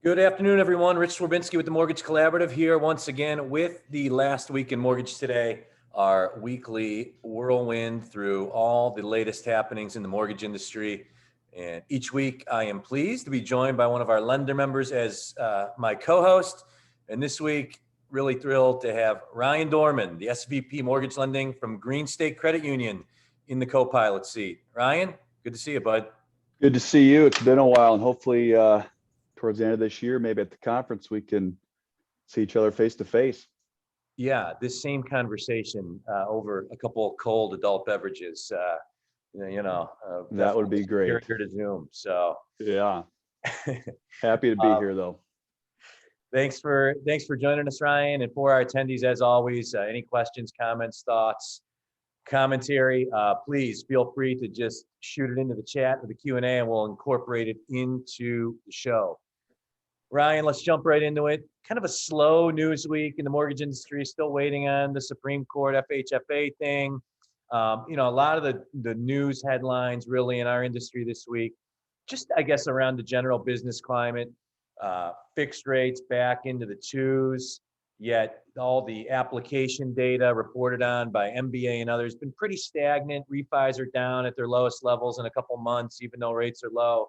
Good afternoon, everyone. Rich Swerbinski with the Mortgage Collaborative here once again with the last week in mortgage today, our weekly whirlwind through all the latest happenings in the mortgage industry. And each week I am pleased to be joined by one of our lender members as my co-host. And this week, really thrilled to have Ryan Doehrmann, the SVP Mortgage Lending from Green State Credit Union, in the co-pilot seat. Ryan, good to see you, bud. Good to see you. It's been a while, and hopefully towards the end of this year, maybe at the conference, we can see each other face to face. Yeah, this same conversation over a couple of cold adult beverages, That would be great. Here to Zoom. So yeah, happy to be here though. Thanks for joining us, Ryan. And for our attendees, as always, any questions, comments, thoughts, commentary, please feel free to just shoot it into the chat or the Q&A, and we'll incorporate it into the show. Ryan, let's jump right into it. Kind of a slow news week in the mortgage industry, still waiting on the Supreme Court FHFA thing. A lot of the news headlines really in our industry this week, just I guess around the general business climate, fixed rates back into the twos, yet all the application data reported on by MBA and others been pretty stagnant. Refis are down at their lowest levels in a couple months, even though rates are low.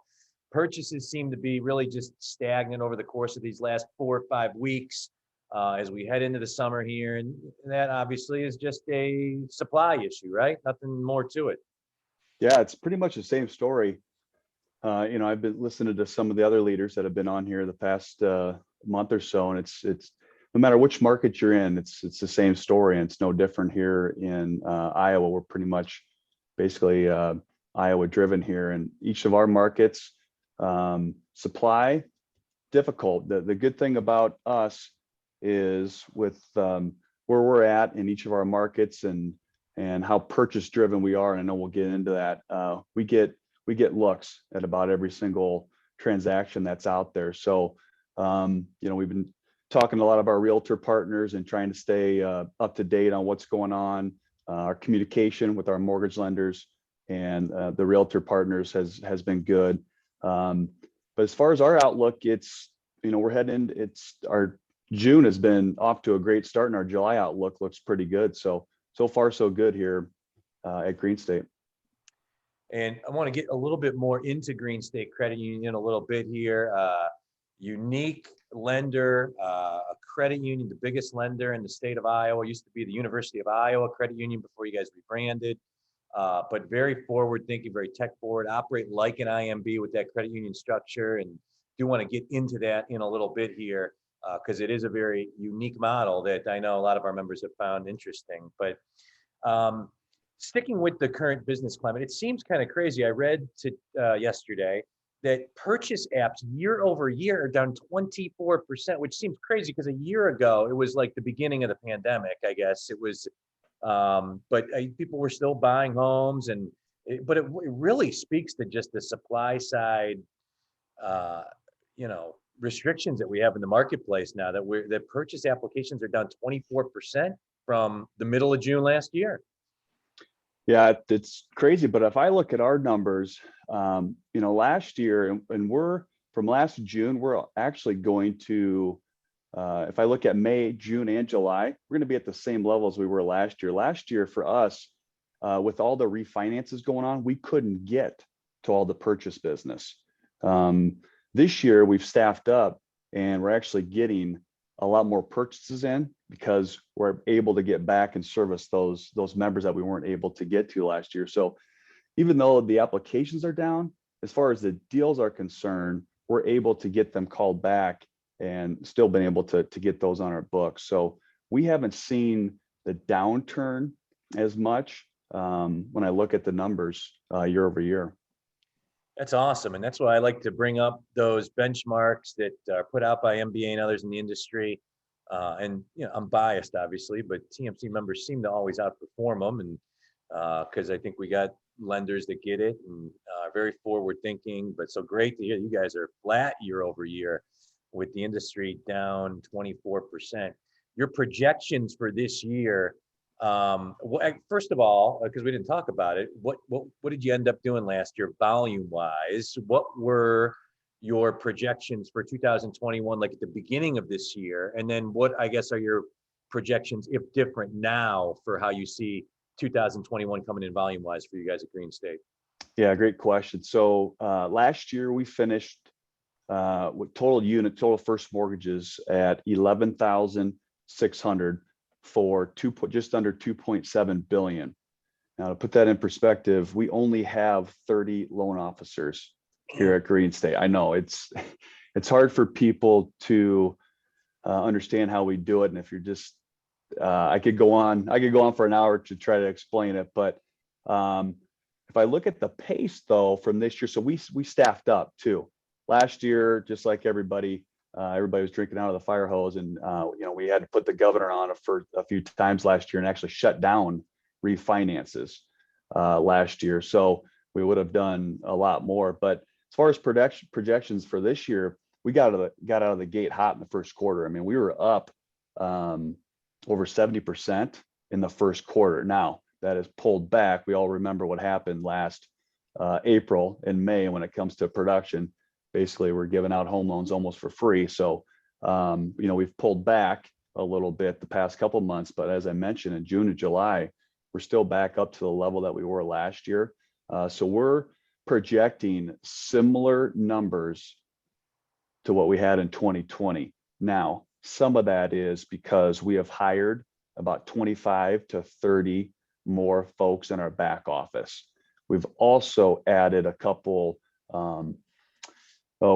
Purchases seem to be really just stagnant over the course of these last 4 or 5 weeks as we head into the summer here. And that obviously is just a supply issue, right? Nothing more to it. Yeah, it's pretty much the same story. I've been listening to some of the other leaders that have been on here the past month or so, and it's no matter which market you're in, it's the same story, and it's no different here in Iowa. We're pretty much basically Iowa driven here, and each of our markets. Supply difficult. The good thing about us is with where we're at in each of our markets and how purchase driven we are, and I know we'll get into that. We get looks at about every single transaction that's out there. So we've been talking to a lot of our realtor partners and trying to stay up to date on what's going on. Our communication with our mortgage lenders and the realtor partners has been good. But as far as our outlook, we're heading, our June has been off to a great start, and our July outlook looks pretty good. So far so good here at Green State. And I want to get a little bit more into Green State Credit Union a little bit here. Unique lender, a credit union, the biggest lender in the state of Iowa. Used to be the University of Iowa Credit Union before you guys rebranded. But very forward thinking, very tech forward, operate like an IMB with that credit union structure, and do want to get into that in a little bit here because it is a very unique model that I know a lot of our members have found interesting. But sticking with the current business climate, it seems kind of crazy. I read yesterday that purchase apps year over year are down 24%, which seems crazy because a year ago it was like the beginning of the pandemic, I guess. It was but people were still buying homes, but it really speaks to just the supply side, restrictions that we have in the marketplace now, that purchase applications are down 24% from the middle of June last year. Yeah, it's crazy. But if I look at our numbers, last year, and we're from last June, we're actually going to. If I look at May, June, and July, we're going to be at the same level as we were last year. Last year for us, with all the refinances going on, we couldn't get to all the purchase business. This year, we've staffed up, and we're actually getting a lot more purchases in because we're able to get back and service those members that we weren't able to get to last year. So even though the applications are down, as far as the deals are concerned, we're able to get them called back and still been able to get those on our books. So we haven't seen the downturn as much when I look at the numbers year over year. That's awesome. And that's why I like to bring up those benchmarks that are put out by MBA and others in the industry. I'm biased, obviously, but TMC members seem to always outperform them. And because I think we got lenders that get it and are very forward thinking. But so great to hear you guys are flat year over year, with the industry down 24%. Your projections for this year, first of all, because we didn't talk about it, what did you end up doing last year volume wise? What were your projections for 2021, like at the beginning of this year? And then what, I guess, are your projections, if different now, for how you see 2021 coming in volume wise for you guys at Green State? Yeah, great question. So last year we finished with total first mortgages at 11,600 for just under 2.7 billion. Now, to put that in perspective, we only have 30 loan officers here at Green State. I know it's hard for people to understand how we do it, and if you're just I could go on for an hour to try to explain it. But if I look at the pace though from this year, so we staffed up too. Last year, just like everybody was drinking out of the fire hose, and we had to put the governor on for a few times last year and actually shut down refinances last year. So we would have done a lot more. But as far as projections for this year, we got out of the gate hot in the first quarter. I mean, we were up over 70% in the first quarter. Now that has pulled back. We all remember what happened last April and May when it comes to production. Basically, we're giving out home loans almost for free. So, we've pulled back a little bit the past couple of months, but as I mentioned, in June and July, we're still back up to the level that we were last year. So we're projecting similar numbers to what we had in 2020. Now, some of that is because we have hired about 25 to 30 more folks in our back office. We've also added a couple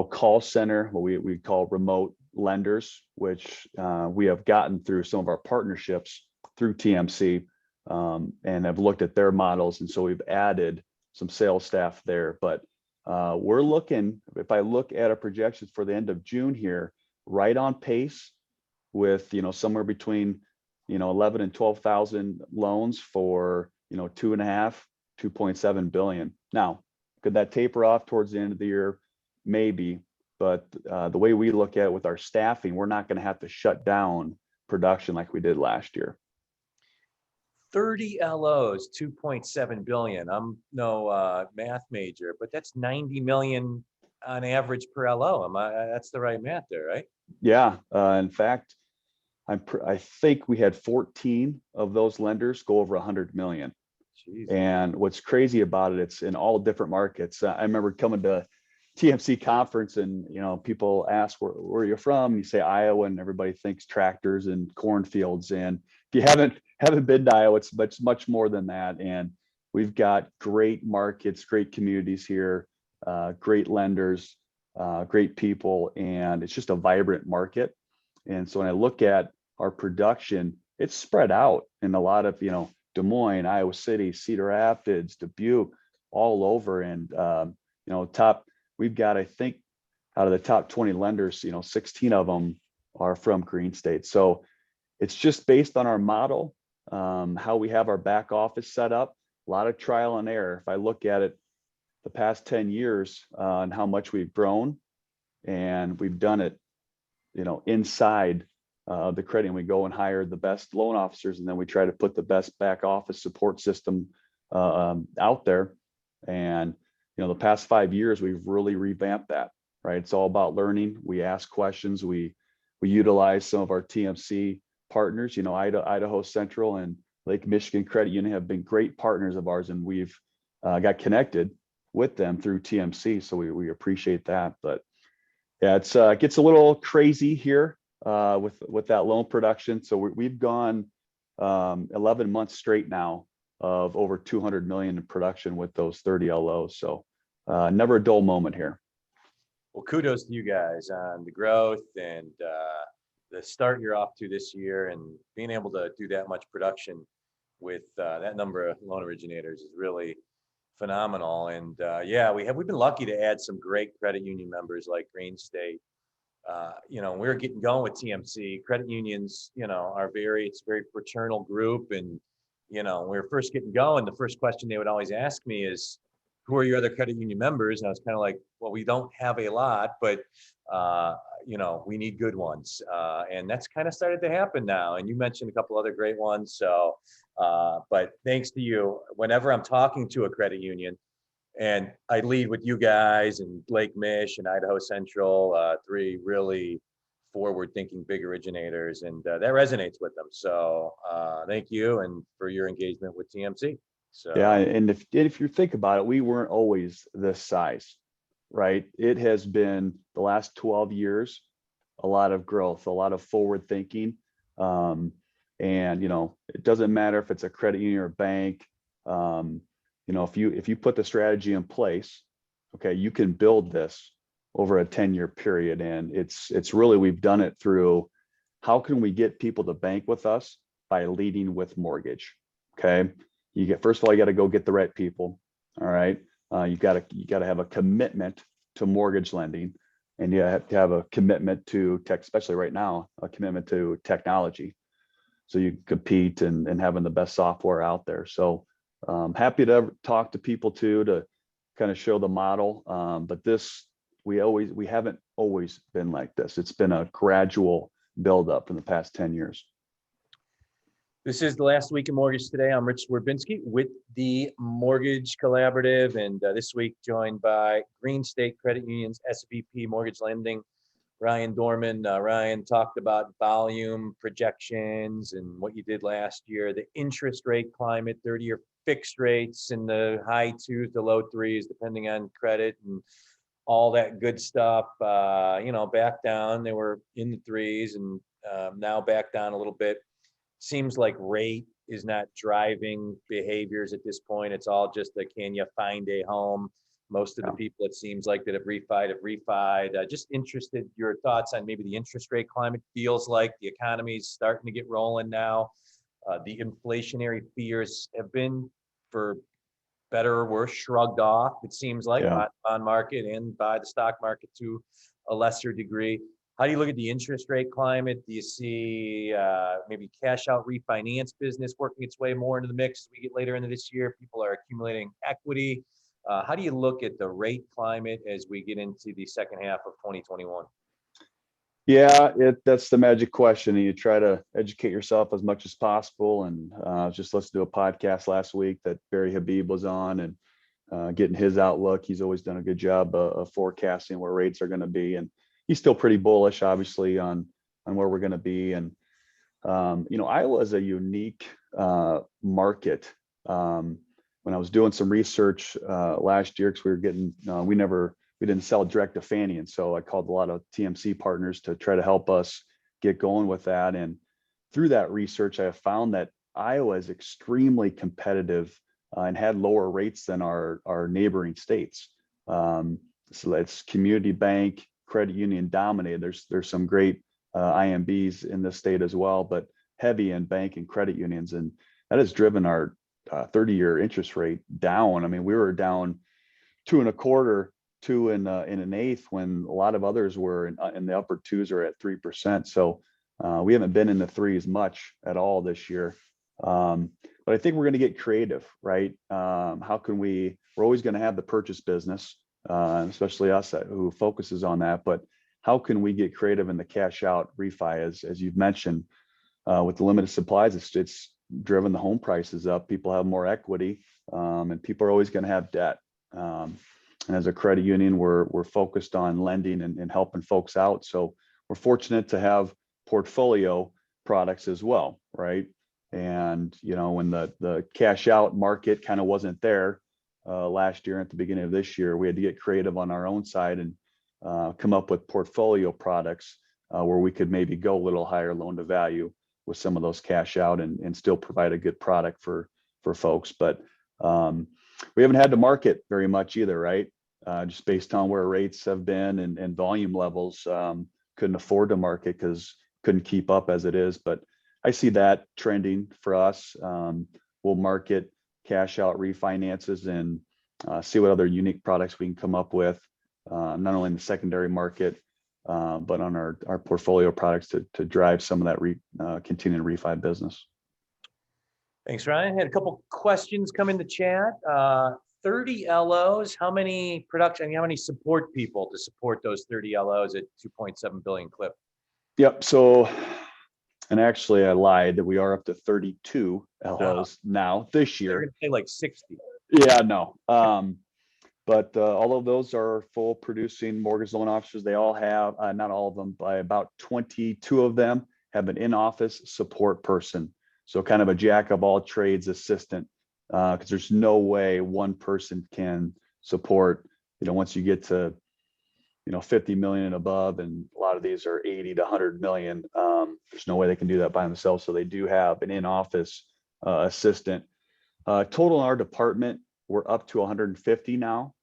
call center, what we call remote lenders, which we have gotten through some of our partnerships through TMC and have looked at their models. And so we've added some sales staff there. But we're looking, if I look at our projections for the end of June here, right on pace with, somewhere between, 11 and 12,000 loans for, 2.7 billion. Now, could that taper off towards the end of the year? Maybe, but the way we look at it with our staffing, we're not going to have to shut down production like we did last year. 30 LOs, 2.7 billion. I'm no math major, but that's 90 million on average per LO. That's the right math there, right? Yeah. In fact, I think we had 14 of those lenders go over 100 million. Jeez. And what's crazy about it, it's in all different markets. I remember coming to TMC conference and, people ask where you're from. You say Iowa and everybody thinks tractors and cornfields. And if you haven't been to Iowa, it's much more than that. And we've got great markets, great communities here, great lenders, great people, and it's just a vibrant market. And so when I look at our production, it's spread out in a lot of, Des Moines, Iowa City, Cedar Rapids, Dubuque, all over. And, we've got, I think, out of the top 20 lenders, 16 of them are from Green State. So it's just based on our model, how we have our back office set up, a lot of trial and error. If I look at it the past 10 years and how much we've grown, and we've done it, inside the credit, and we go and hire the best loan officers, and then we try to put the best back office support system out there. And the past 5 years, we've really revamped that, right? It's all about learning. We ask questions. We utilize some of our TMC partners, Idaho Central and Lake Michigan Credit Union have been great partners of ours, and we've got connected with them through TMC. So we appreciate that. But yeah, it gets a little crazy here with that loan production. So we've gone 11 months straight now of over 200 million in production with those 30 LOs. So never a dull moment here. Well, kudos to you guys on the growth and the start you're off to this year, and being able to do that much production with that number of loan originators is really phenomenal. And we've been lucky to add some great credit union members like Green State. We're getting going with TMC. Credit unions, it's a very fraternal group. And, when we were first getting going, the first question they would always ask me is, who are your other credit union members? And I was kind of like, well, we don't have a lot, but, we need good ones. And that's kind of started to happen now. And you mentioned a couple other great ones. So, but thanks to you, whenever I'm talking to a credit union, And I lead with you guys and Lake Mish and Idaho Central, three really forward-thinking big originators, and that resonates with them. So thank you, and for your engagement with TMC. So Yeah, and if you think about it, we weren't always this size, right? It has been the last 12 years, a lot of growth, a lot of forward thinking. And it doesn't matter if it's a credit union or bank. If you put the strategy in place, okay, you can build this over a 10-year period. And it's really, we've done it through how can we get people to bank with us by leading with mortgage. Okay. First of all, you got to go get the right people. All right. You got to have a commitment to mortgage lending, and you have to have a commitment to tech, especially right now, a commitment to technology. So you compete and having the best software out there. So happy to talk to people too, to kind of show the model. But we haven't always been like this. It's been a gradual buildup in the past 10 years. this is the last week in Mortgage Today. I'm Rich Werbinski with the Mortgage Collaborative, and this week joined by Green State Credit Union's SVP Mortgage Lending, Ryan Doehrmann. Ryan talked about volume projections and what you did last year, the interest rate climate, 30-year fixed rates in the high twos to low threes, depending on credit, and all that good stuff. Back down, they were in the threes, and now back down a little bit. Seems like rate is not driving behaviors at this point. It's all just can you find a home? Most of the people, it seems like, that have refied. Just interested your thoughts on maybe the interest rate climate. Feels like the economy is starting to get rolling now. The inflationary fears have been, for better or worse, shrugged off, it seems like, by the bond market and by the stock market to a lesser degree. How do you look at the interest rate climate? Do you see maybe cash out refinance business working its way more into the mix as we get later into this year? People are accumulating equity. How do you look at the rate climate as we get into the second half of 2021? Yeah, that's the magic question. And you try to educate yourself as much as possible. And just listened to a podcast last week that Barry Habib was on, and getting his outlook. He's always done a good job of forecasting where rates are going to be. And he's still pretty bullish, obviously, on where we're going to be. And Iowa is a unique market. When I was doing some research last year, because we were getting, we didn't sell direct to Fannie, and so I called a lot of TMC partners to try to help us get going with that. And through that research, I have found that Iowa is extremely competitive and had lower rates than our neighboring states. So it's community bank, credit union dominated. There's some great IMBs in the state as well, but heavy in bank and credit unions, and that has driven our 30-year interest rate down. I mean, we were down 2.25, 2 and an eighth, when a lot of others were in the upper twos or at 3%. So we haven't been in the threes much at all this year. But I think we're going to get creative, right? How can we're always going to have the purchase business, especially us who focuses on that. But how can we get creative in the cash out refi, as you've mentioned, with the limited supplies? It's driven the home prices up. People have more equity, and people are always going to have debt. And as a credit union, we're focused on lending and helping folks out. So we're fortunate to have portfolio products as well, right? And when the cash out market kind of wasn't there last year, at the beginning of this year, we had to get creative on our own side and come up with portfolio products where we could maybe go a little higher loan to value with some of those cash out and still provide a good product for folks. But we haven't had to market very much either, right? Just based on where rates have been and volume levels, couldn't afford to market because couldn't keep up as it is. But I see that trending for us. We'll market cash out refinances and see what other unique products we can come up with, not only in the secondary market, but on our portfolio products to drive some of that continuing refi business. Thanks, Ryan. Had a couple questions come in the chat. 30 LOs, how many support people to support those 30 LOs at 2.7 billion clip? Yep. So, and actually I lied, that we are up to 32 LOs now this year. They're going to say like 60. Yeah, no. But all of those are full producing mortgage loan officers. They all have, not all of them, by about 22 of them have an in-office support person. So kind of a jack of all trades assistant, because there's no way one person can support, once you get to, 50 million and above, and a lot of these are 80 to 100 million. There's no way they can do that by themselves. So they do have an in-office assistant. Total in our department, we're up to 150 now.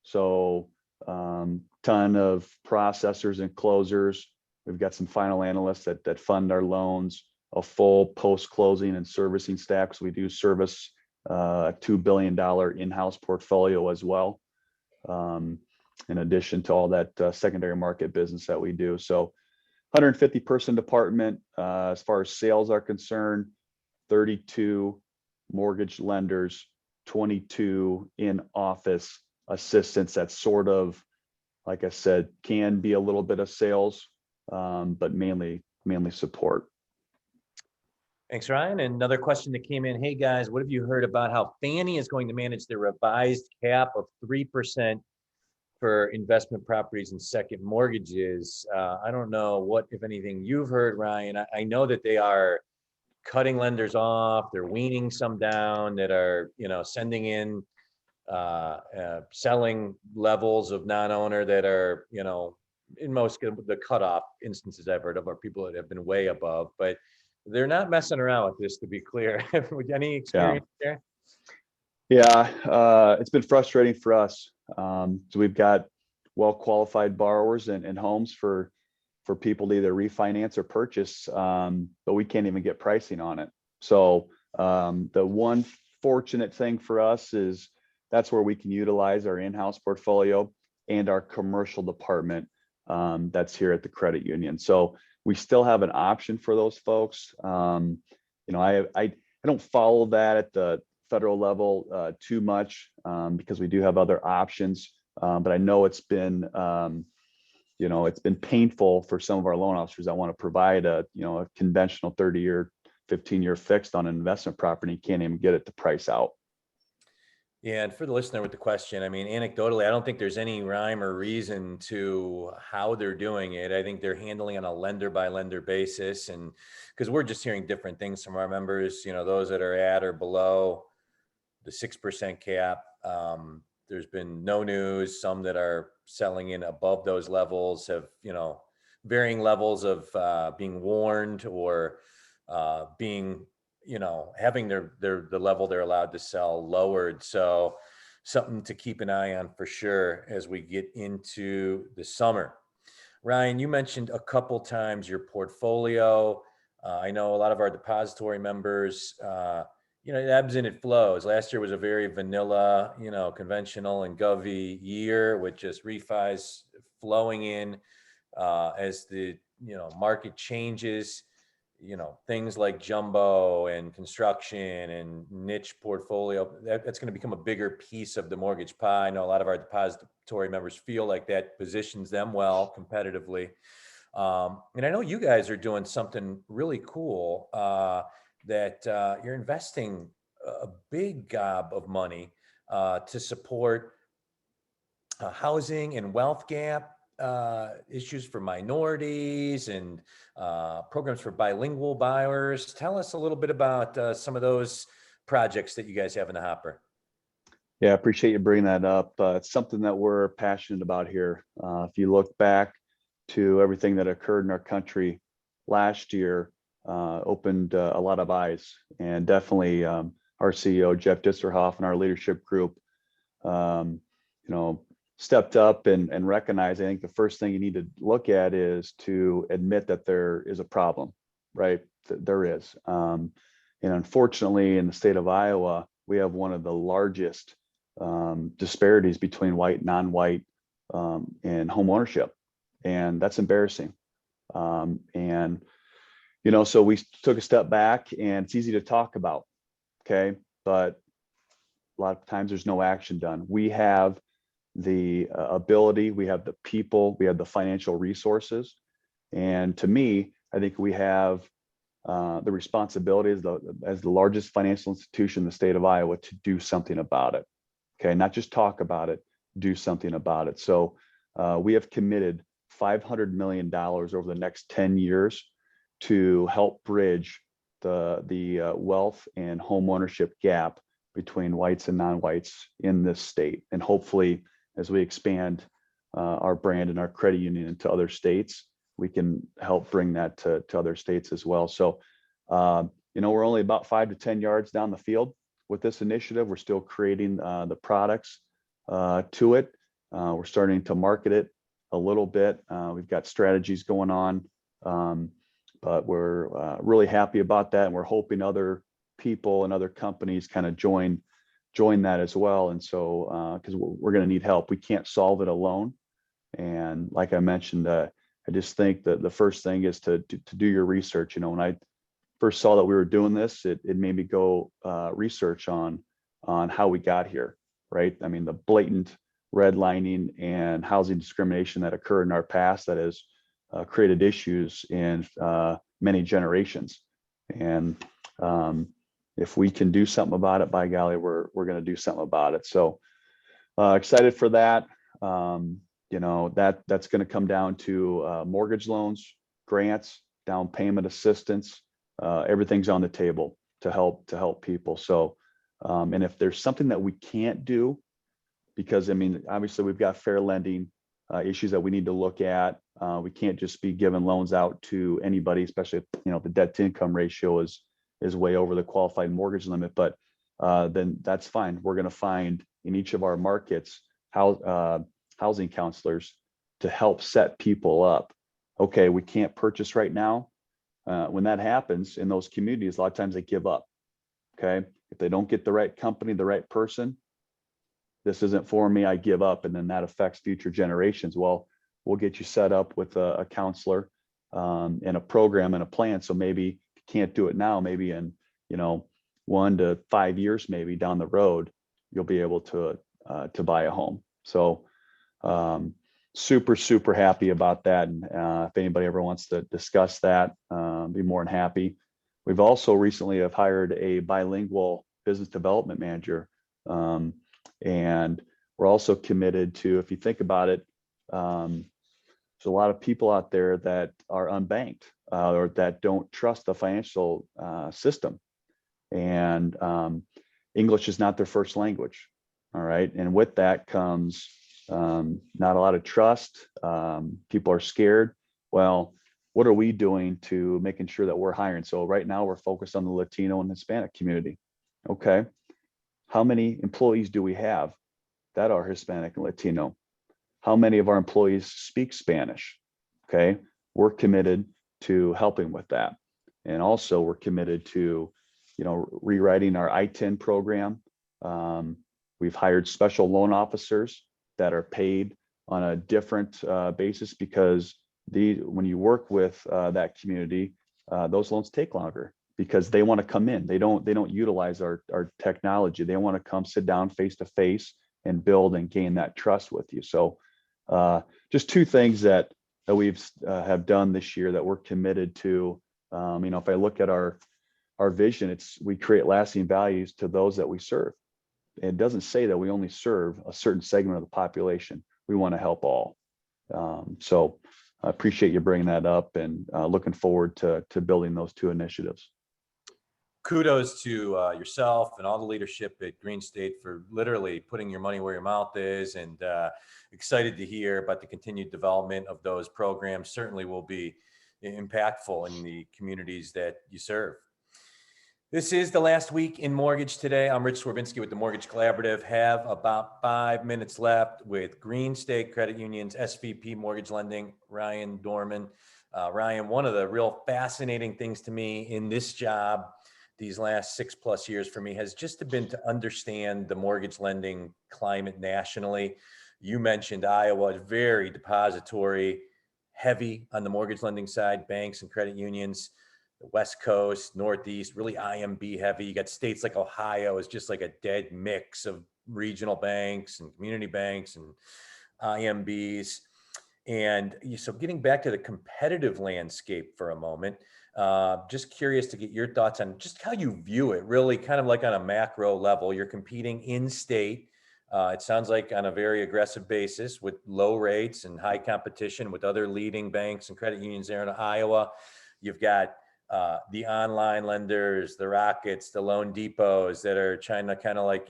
So ton of processors and closers. We've got some final analysts that fund our loans, a full post-closing and servicing staff. So we do service a $2 billion in-house portfolio as well, in addition to all that secondary market business that we do. So 150 person department. As far as sales are concerned, 32 mortgage lenders, 22 in-office assistants. That sort of, like I said, can be a little bit of sales, but mainly support. Thanks, Ryan. And another question that came in. Hey guys, what have you heard about how Fannie is going to manage their revised cap of 3% for investment properties and second mortgages? I don't know what, if anything, you've heard, Ryan. I know that they are cutting lenders off. They're weaning some down that are, sending in selling levels of non-owner that are, in most of the cutoff instances I've heard of are people that have been way above, but they're not messing around with this, to be clear. Any experience there? Yeah, it's been frustrating for us. So we've got well-qualified borrowers and homes for people to either refinance or purchase, but we can't even get pricing on it. So the one fortunate thing for us is that's where we can utilize our in-house portfolio and our commercial department that's here at the credit union. So we still have an option for those folks. I don't follow that at the federal level too much because we do have other options. But I know it's been it's been painful for some of our loan officers that want to provide a conventional 30-year, 15-year fixed on an investment property, can't even get it to price out. Yeah, and for the listener with the question, I mean, anecdotally, I don't think there's any rhyme or reason to how they're doing it. I think they're handling on a lender by lender basis, and because we're just hearing different things from our members, those that are at or below the 6% cap. There's been no news. Some that are selling in above those levels have, varying levels of being warned or being, having the level they're allowed to sell lowered. So something to keep an eye on for sure as we get into the summer. Ryan, you mentioned a couple times your portfolio. I know a lot of our depository members, it ebbs and it flows. Last year was a very vanilla, conventional and govy year with just refis flowing in as the, market changes. Things like jumbo and construction and niche portfolio, that's going to become a bigger piece of the mortgage pie. I know a lot of our depository members feel like that positions them well competitively. And I know you guys are doing something really cool that you're investing a big gob of money to support housing and wealth gap issues for minorities and programs for bilingual buyers. Tell us a little bit about some of those projects that you guys have in the hopper. Yeah, I appreciate you bringing that up. It's something that we're passionate about here. If you look back to everything that occurred in our country last year, opened a lot of eyes, and definitely our CEO, Jeff Disserhoff, and our leadership group, stepped up and recognized. I think the first thing you need to look at is to admit that there is a problem, right? There is. And unfortunately, in the state of Iowa, we have one of the largest disparities between white and non-white in home ownership. And that's embarrassing. So we took a step back, and it's easy to talk about, okay? But a lot of times there's no action done. We have the ability, we have the people, we have the financial resources. And to me, I think we have the responsibility as the largest financial institution in the state of Iowa to do something about it. Okay, not just talk about it, do something about it. So we have committed $500 million over the next 10 years to help bridge the wealth and home ownership gap between whites and non-whites in this state. And hopefully, as we expand our brand and our credit union into other states, we can help bring that to other states as well. So, we're only about 5 to 10 yards down the field with this initiative. We're still creating the products to it. We're starting to market it a little bit. We've got strategies going on, but we're really happy about that. And we're hoping other people and other companies kind of join that as well. And so, because we're going to need help, we can't solve it alone. And like I mentioned, I just think that the first thing is to do your research. When I first saw that we were doing this, it made me go research on how we got here, right? I mean, the blatant redlining and housing discrimination that occurred in our past that has created issues in many generations. And if we can do something about it, by golly, we're going to do something about it. So excited for that. That's going to come down to mortgage loans, grants, down payment assistance. Everything's on the table to help people. So, and if there's something that we can't do, because obviously we've got fair lending issues that we need to look at. We can't just be giving loans out to anybody, especially if the debt to income ratio is way over the qualified mortgage limit. But then that's fine. We're going to find in each of our markets housing counselors to help set people up. Okay, we can't purchase right now. When that happens in those communities, a lot of times they give up. Okay, if they don't get the right company, the right person, this isn't for me, I give up, and then that affects future generations. Well, we'll get you set up with a counselor and a program and a plan. So maybe you can't do it now, maybe in 1 to 5 years, maybe down the road, you'll be able to buy a home. So super happy about that. And if anybody ever wants to discuss that, be more than happy. We've also recently have hired a bilingual business development manager. And we're also committed to, if you think about it, there's a lot of people out there that are unbanked or that don't trust the financial system. And English is not their first language. All right. And with that comes not a lot of trust. People are scared. Well, what are we doing to making sure that we're hiring? So right now we're focused on the Latino and Hispanic community. Okay. How many employees do we have that are Hispanic and Latino? How many of our employees speak Spanish? Okay. We're committed to helping with that. And also we're committed to, rewriting our I-10 program. We've hired special loan officers that are paid on a different basis because when you work with that community, those loans take longer because they want to come in. They don't utilize our technology. They want to come sit down face to face and build and gain that trust with you. So just two things that we've have done this year that we're committed to. If I look at our vision, we create lasting values to those that we serve. It doesn't say that we only serve a certain segment of the population. We want to help all. So I appreciate you bringing that up and looking forward to building those two initiatives. Kudos to yourself and all the leadership at Green State for literally putting your money where your mouth is, and excited to hear about the continued development of those programs. Certainly will be impactful in the communities that you serve. This is the last week in mortgage today. I'm Rich Swerbinsky with the Mortgage Collaborative. Have about 5 minutes left with Green State Credit Union's SVP Mortgage Lending, Ryan Doehrmann. Ryan, one of the real fascinating things to me in this job these last 6+ years for me has just been to understand the mortgage lending climate nationally. You mentioned Iowa is very depository heavy on the mortgage lending side, banks and credit unions. The West Coast, Northeast, really IMB heavy. You got states like Ohio is just like a dead mix of regional banks and community banks and IMBs. And so getting back to the competitive landscape for a moment, just curious to get your thoughts on just how you view it, really kind of like on a macro level. You're competing in state It sounds like on a very aggressive basis with low rates and high competition with other leading banks and credit unions there in Iowa. You've got the online lenders, the Rockets, the Loan Depots that are trying to kind of like,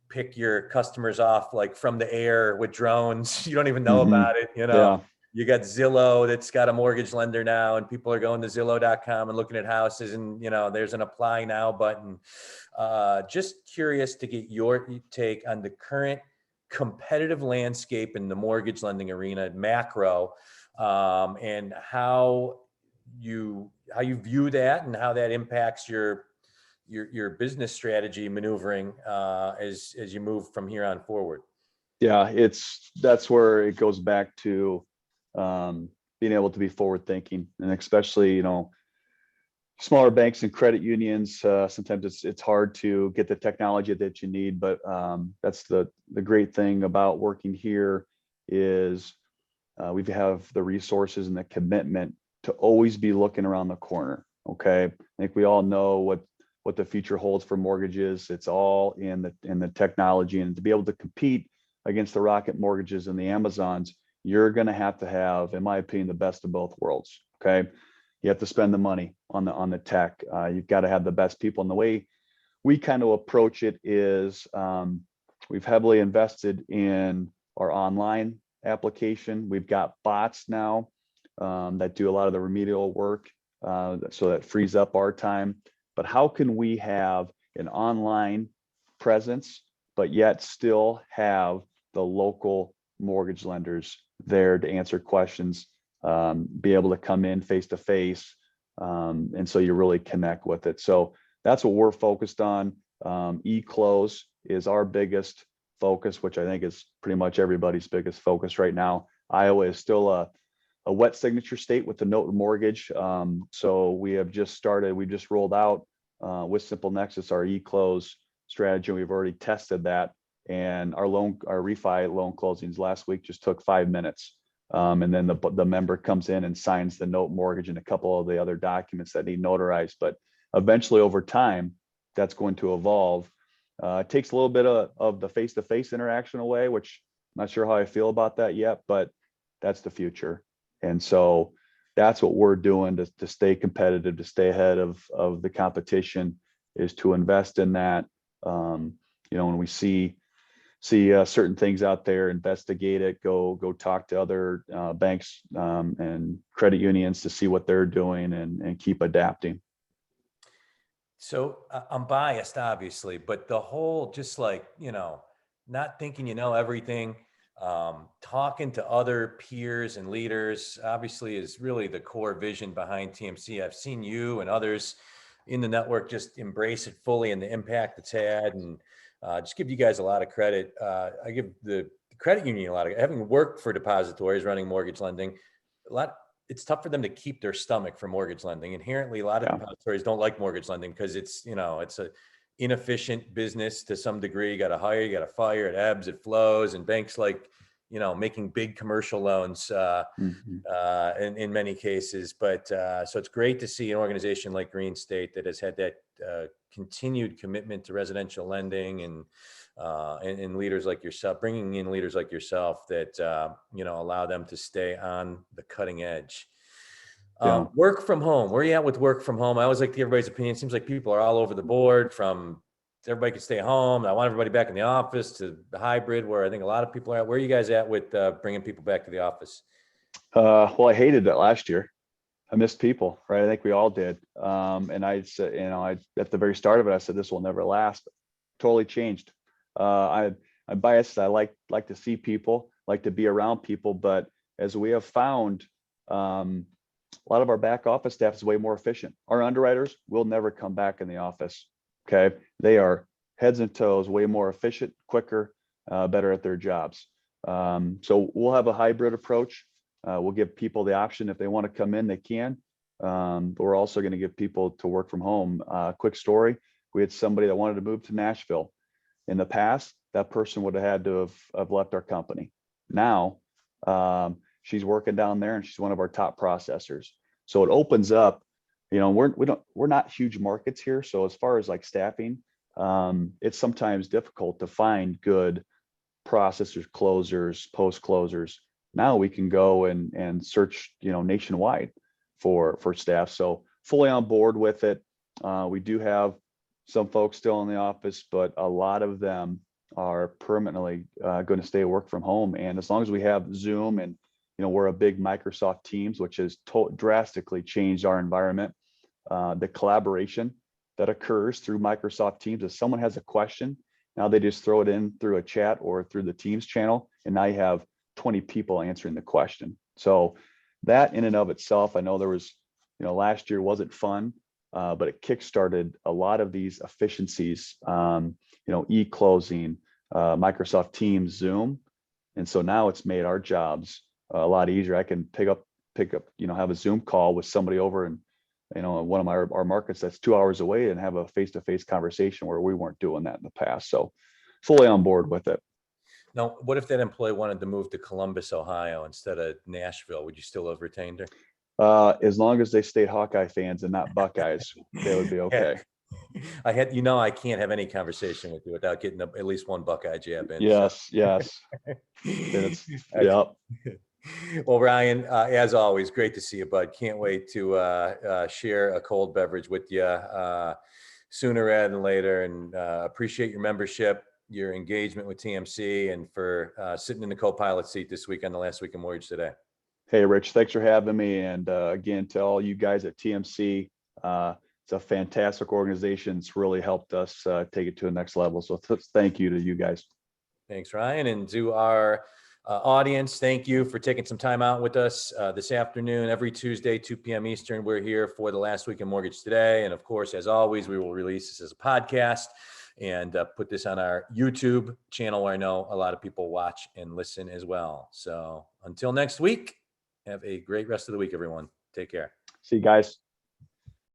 pick your customers off like from the air with drones. You don't even know Hmm. about it. Yeah. You got Zillow that's got a mortgage lender now, and people are going to Zillow.com and looking at houses, and there's an apply now button. Just curious to get your take on the current competitive landscape in the mortgage lending arena, macro, and how you view that and how that impacts your business strategy maneuvering as you move from here on forward. Yeah, that's where it goes back to being able to be forward thinking, and especially smaller banks and credit unions. Sometimes it's hard to get the technology that you need, but that's the great thing about working here is we have the resources and the commitment to always be looking around the corner. Okay, I think we all know what the future holds for mortgages. It's all in the technology, and to be able to compete against the Rocket Mortgages and the Amazons, you're going to have, in my opinion, the best of both worlds. Okay, you have to spend the money on the tech. You've got to have the best people. And the way we kind of approach it is we've heavily invested in our online application. We've got bots now that do a lot of the remedial work, so that frees up our time. But how can we have an online presence, but yet still have the local mortgage lenders there to answer questions, be able to come in face to face, and so you really connect with it. So that's what we're focused on. E-close is our biggest focus, which I think is pretty much everybody's biggest focus right now. Iowa is still a wet signature state with the note mortgage. So we just rolled out with Simple Nexus our e-close strategy. We've already tested that, and our refi loan closings last week just took 5 minutes. And then the member comes in and signs the note mortgage and a couple of the other documents that need notarized. But eventually, over time, that's going to evolve. It takes a little bit of the face-to-face interaction away, which I'm not sure how I feel about that yet, but that's the future. And so that's what we're doing to stay competitive, to stay ahead of the competition, is to invest in that. When we see certain things out there, investigate it, go talk to other banks and credit unions to see what they're doing, and keep adapting. So I'm biased, obviously, but the whole just like, not thinking everything, talking to other peers and leaders, obviously is really the core vision behind TMC. I've seen you and others in the network just embrace it fully and the impact it's had, and just give you guys a lot of credit. I give the credit union a lot of, having worked for depositories running mortgage lending, it's tough for them to keep their stomach for mortgage lending. Inherently, a lot of depositories don't like mortgage lending because it's a inefficient business to some degree. You got to hire, you got to fire, it ebbs, it flows, and banks like, making big commercial loans in many cases. But so it's great to see an organization like Green State that has had that continued commitment to residential lending, and leaders like yourself, bringing in leaders like yourself that allow them to stay on the cutting edge. Work from home. Where are you at with work from home? I always like to get everybody's opinion. It seems like people are all over the board, from everybody can stay home, I want everybody back in the office, to the hybrid, where I think a lot of people are at. Where are you guys at with bringing people back to the office? Well, I hated it last year. I missed people, right? I think we all did. And I said, at the very start of it, I said, this will never last. But totally changed. I'm biased. I like to see people, like to be around people. But as we have found, a lot of our back office staff is way more efficient. Our underwriters will never come back in the office. Okay. They are heads and toes, way more efficient, quicker, better at their jobs. So we'll have a hybrid approach. We'll give people the option. If they want to come in, they can. But we're also going to give people to work from home. Quick story. We had somebody that wanted to move to Nashville. In the past, that person would have had to have left our company. Now, she's working down there, and she's one of our top processors. So it opens up, we're not huge markets here. So as far as like staffing, it's sometimes difficult to find good processors, closers, post closers. Now we can go and search, nationwide for staff. So fully on board with it. We do have some folks still in the office, but a lot of them are permanently going to stay work from home. And as long as we have Zoom and, we're a big Microsoft Teams, which has drastically changed our environment. The collaboration that occurs through Microsoft Teams, if someone has a question, now they just throw it in through a chat or through the Teams channel, and now you have 20 people answering the question. So that in and of itself, I know there was, last year wasn't fun, but it kickstarted a lot of these efficiencies, e-closing, Microsoft Teams, Zoom. And so now it's made our jobs a lot easier. I can pick up, have a Zoom call with somebody over in, one of our markets that's 2 hours away and have a face-to-face conversation where we weren't doing that in the past. So fully on board with it. Now, what if that employee wanted to move to Columbus, Ohio instead of Nashville? Would you still have retained her? As long as they stayed Hawkeye fans and not Buckeyes, they would be okay. I can't have any conversation with you without getting at least one Buckeye jab in. Yes, so. yes. Yep. Well, Ryan, as always, great to see you, bud. Can't wait to share a cold beverage with you sooner rather than later, and appreciate your membership, your engagement with TMC, and for sitting in the co-pilot seat this week on the Last Week in Mortgage Today. Hey, Rich, thanks for having me. And again, to all you guys at TMC, it's a fantastic organization. It's really helped us take it to the next level. So thank you to you guys. Thanks, Ryan. And to our audience, thank you for taking some time out with us this afternoon. Every Tuesday, 2 p.m. Eastern, we're here for the Last Week in Mortgage Today. And of course, as always, we will release this as a podcast and put this on our YouTube channel, where I know a lot of people watch and listen as well. So until next week, have a great rest of the week, everyone. Take care. See you guys.